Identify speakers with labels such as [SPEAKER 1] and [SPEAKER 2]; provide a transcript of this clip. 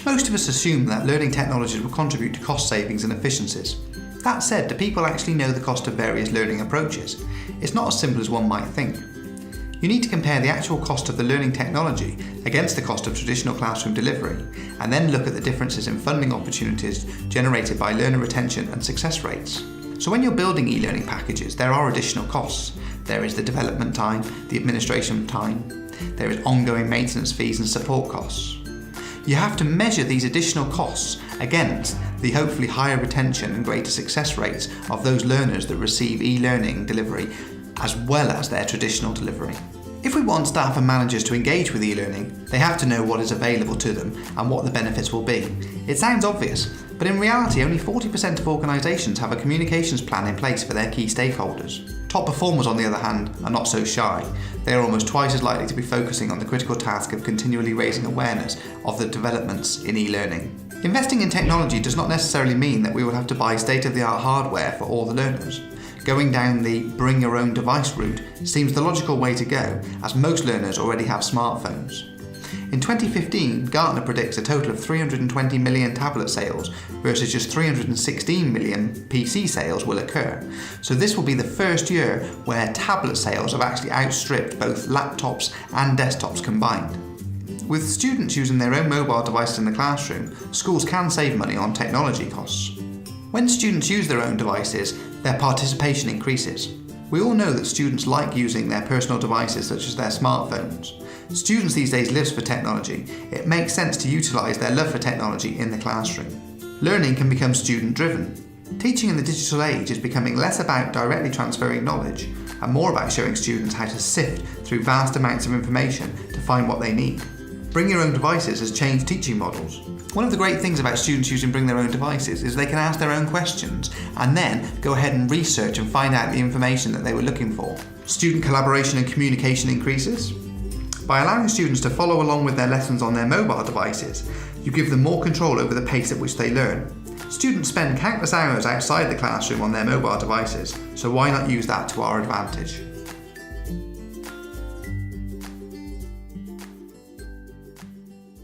[SPEAKER 1] Most of us assume that learning technologies will contribute to cost savings and efficiencies. That said, do people actually know the cost of various learning approaches? It's not as simple as one might think. You need to compare the actual cost of the learning technology against the cost of traditional classroom delivery, and then look at the differences in funding opportunities generated by learner retention and success rates. So when you're building e-learning packages, there are additional costs. There is the development time, the administration time, there is ongoing maintenance fees and support costs. You have to measure these additional costs against the hopefully higher retention and greater success rates of those learners that receive e-learning delivery as well as their traditional delivery. If we want staff and managers to engage with e-learning, they have to know what is available to them and what the benefits will be. It sounds obvious, but in reality only 40% of organisations have a communications plan in place for their key stakeholders. Top performers, on the other hand, are not so shy. They are almost twice as likely to be focusing on the critical task of continually raising awareness of the developments in e-learning. Investing in technology does not necessarily mean that we will have to buy state-of-the-art hardware for all the learners. Going down the bring your own device route seems the logical way to go, as most learners already have smartphones. In 2015, Gartner predicts a total of 320 million tablet sales versus just 316 million PC sales will occur. So this will be the first year where tablet sales have actually outstripped both laptops and desktops combined. With students using their own mobile devices in the classroom, schools can save money on technology costs. When students use their own devices, their participation increases. We all know that students like using their personal devices such as their smartphones. Students these days live for technology. It makes sense to utilise their love for technology in the classroom. Learning can become student-driven. Teaching in the digital age is becoming less about directly transferring knowledge and more about showing students how to sift through vast amounts of information to find what they need. Bring Your Own Devices has changed teaching models. One of the great things about students using Bring Their Own Devices is they can ask their own questions and then go ahead and research and find out the information that they were looking for. Student collaboration and communication increases. By allowing students to follow along with their lessons on their mobile devices, you give them more control over the pace at which they learn. Students spend countless hours outside the classroom on their mobile devices, so why not use that to our advantage?